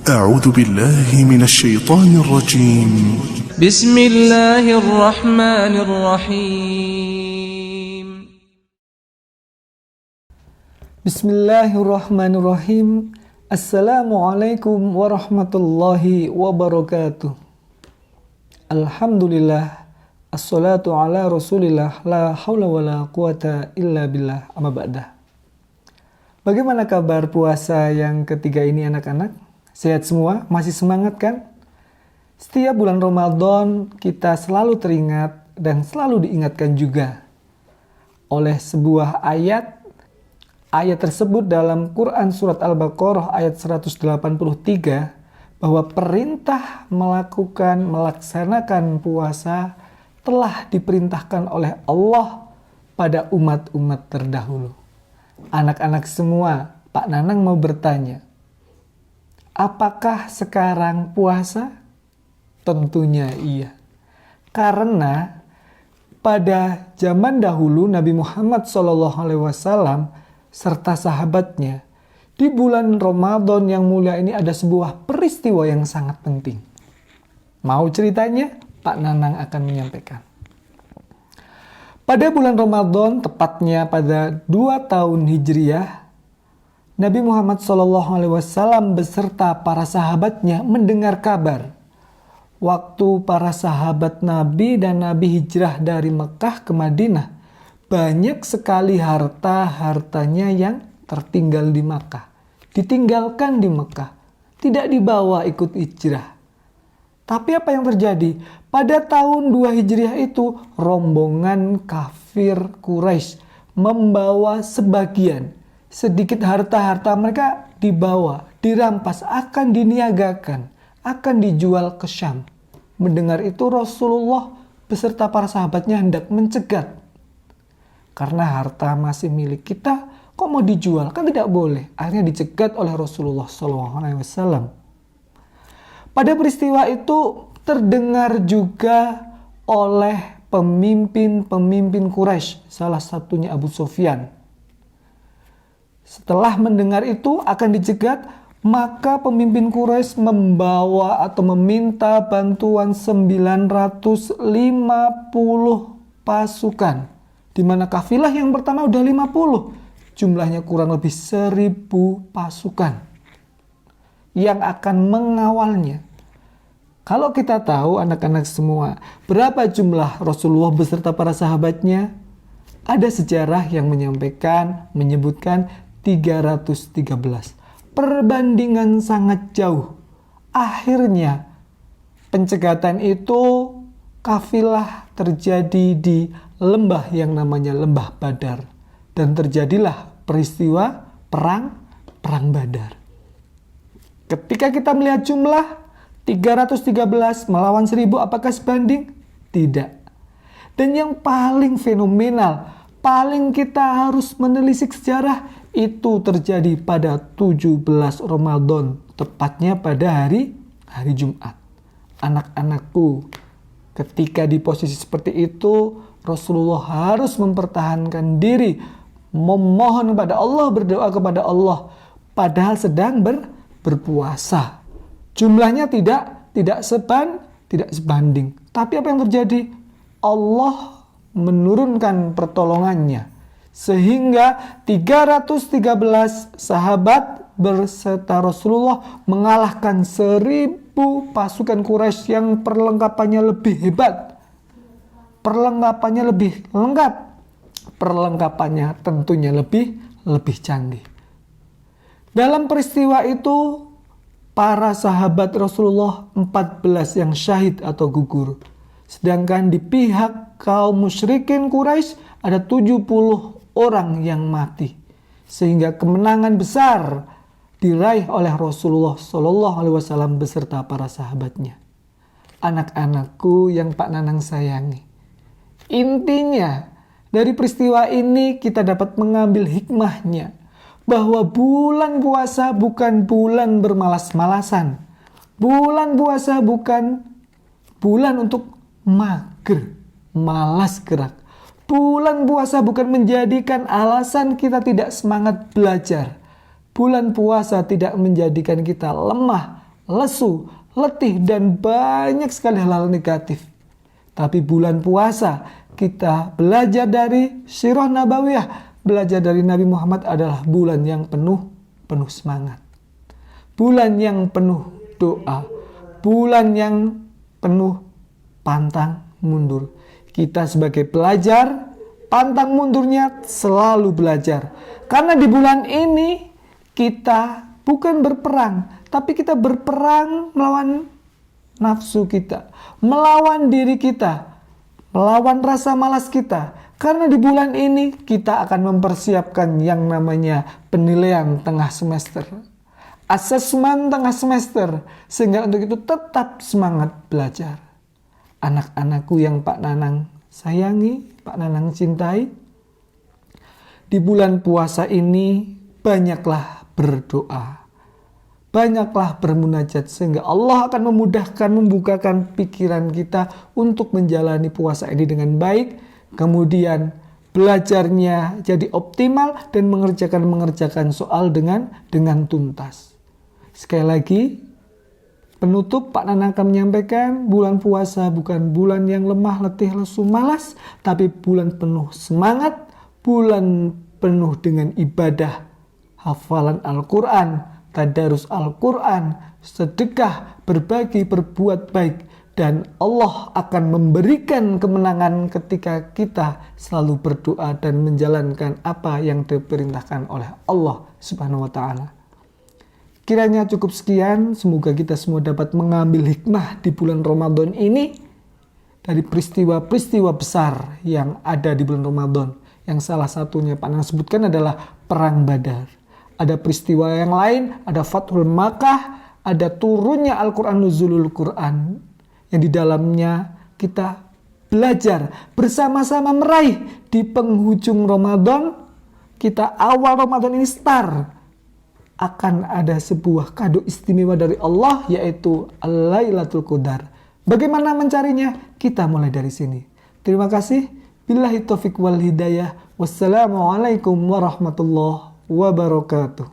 أعوذ بالله من الشيطان الرجيم. بسم الله الرحمن الرحيم. Bismillahirrahmanirrahim. Assalamualaikum warahmatullahi wabarakatuh. Alhamdulillah. Assalatu ala rasulillah. La hawla wa la quwata illa billah. Amma ba'dah. Bagaimana kabar puasa yang ketiga ini anak-anak? Sehat semua? Masih semangat kan? Setiap bulan Ramadan kita selalu teringat dan selalu diingatkan juga oleh sebuah ayat. Ayat tersebut dalam Quran Surat Al-Baqarah ayat 183 bahwa perintah melaksanakan puasa telah diperintahkan oleh Allah pada umat-umat terdahulu. Anak-anak semua, Pak Nanang mau bertanya, apakah sekarang puasa? Tentunya iya. Karena pada zaman dahulu Nabi Muhammad SAW serta sahabatnya di bulan Ramadan yang mulia ini ada sebuah peristiwa yang sangat penting. Mau ceritanya? Pak Nanang akan menyampaikan. Pada bulan Ramadan, tepatnya pada 2 tahun Hijriah, Nabi Muhammad SAW beserta para sahabatnya mendengar kabar waktu para sahabat Nabi dan Nabi hijrah dari Mekah ke Madinah, banyak sekali hartanya yang tertinggal di Mekah, ditinggalkan di Mekah, tidak dibawa ikut hijrah. Tapi apa yang terjadi? Pada tahun 2 Hijriah itu rombongan kafir Quraisy membawa sebagian sedikit harta-harta mereka dibawa, dirampas, akan diniagakan, akan dijual ke Syam. Mendengar itu Rasulullah beserta para sahabatnya hendak mencegat. Karena harta masih milik kita, kok mau dijual? Kan tidak boleh. Akhirnya dicegat oleh Rasulullah SAW. Pada peristiwa itu terdengar juga oleh pemimpin Quraisy, salah satunya Abu Sufyan. Setelah mendengar itu akan dicegat, maka pemimpin Quraisy membawa atau meminta bantuan 950 pasukan. Di mana kafilah yang pertama udah 50. Jumlahnya kurang lebih 1000 pasukan yang akan mengawalnya. Kalau kita tahu anak-anak semua, berapa jumlah Rasulullah beserta para sahabatnya? Ada sejarah yang menyebutkan 313. Perbandingan sangat jauh. Akhirnya pencegatan itu kafilah terjadi di lembah yang namanya Lembah Badar. Dan terjadilah peristiwa perang Badar. Ketika kita melihat jumlah 313 melawan 1000, apakah sebanding? Tidak. Dan yang paling fenomenal, paling kita harus menelisik sejarah, itu terjadi pada 17 Ramadan, tepatnya pada hari Jumat. Anak-anakku, ketika di posisi seperti itu, Rasulullah harus mempertahankan diri, memohon kepada Allah, berdoa kepada Allah, padahal sedang berpuasa. Jumlahnya tidak sebanding. Tapi apa yang terjadi? Allah menurunkan pertolongannya. Sehingga 313 sahabat berserta Rasulullah mengalahkan 1000 pasukan Quraisy yang perlengkapannya lebih hebat. Perlengkapannya lebih lengkap. Perlengkapannya tentunya lebih canggih. Dalam peristiwa itu, para sahabat Rasulullah 14 yang syahid atau gugur. Sedangkan di pihak kaum musyrikin Quraisy ada 70 orang yang mati. Sehingga kemenangan besar diraih oleh Rasulullah SAW beserta para sahabatnya. Anak-anakku yang Pak Nanang sayangi. Intinya dari peristiwa ini kita dapat mengambil hikmahnya. Bahwa bulan puasa bukan bulan bermalas-malasan. Bulan puasa bukan bulan untuk mager, malas gerak. Bulan puasa bukan menjadikan alasan kita tidak semangat belajar. Bulan puasa tidak menjadikan kita lemah lesu, letih, dan banyak sekali hal-hal negatif. Tapi bulan puasa kita belajar dari sirah nabawiyah, belajar dari Nabi Muhammad adalah bulan yang penuh semangat. Bulan yang penuh doa, bulan yang penuh pantang mundur. Kita sebagai pelajar, pantang mundurnya selalu belajar. Karena di bulan ini kita bukan berperang, tapi kita berperang melawan nafsu kita, melawan diri kita, melawan rasa malas kita. Karena di bulan ini kita akan mempersiapkan yang namanya penilaian tengah semester, asesmen tengah semester, sehingga untuk itu tetap semangat belajar. Anak-anakku yang Pak Nanang sayangi, Pak Nanang cintai, di bulan puasa ini banyaklah berdoa, banyaklah bermunajat, sehingga Allah akan memudahkan, membukakan pikiran kita untuk menjalani puasa ini dengan baik. Kemudian belajarnya jadi optimal dan mengerjakan soal dengan tuntas. Sekali lagi, penutup Pak Nanang akan menyampaikan, bulan puasa bukan bulan yang lemah, letih, lesu, malas, tapi bulan penuh semangat, bulan penuh dengan ibadah, hafalan Al-Quran, tadarus Al-Quran, sedekah, berbagi, berbuat baik. Dan Allah akan memberikan kemenangan ketika kita selalu berdoa dan menjalankan apa yang diperintahkan oleh Allah Subhanahu wa Ta'ala. Kiranya cukup sekian, semoga kita semua dapat mengambil hikmah di bulan Ramadan ini dari peristiwa-peristiwa besar yang ada di bulan Ramadan. Yang salah satunya Pak Nanang sebutkan adalah Perang Badar. Ada peristiwa yang lain, ada Fathul Makkah, ada turunnya Al-Quran, nuzulul Quran, yang di dalamnya kita belajar bersama-sama meraih di penghujung Ramadan, kita awal Ramadan ini start, akan ada sebuah kado istimewa dari Allah, yaitu Lailatul Qadar. Bagaimana mencarinya? Kita mulai dari sini. Terima kasih. Billahi taufiq wal hidayah. Wassalamualaikum warahmatullahi wabarakatuh.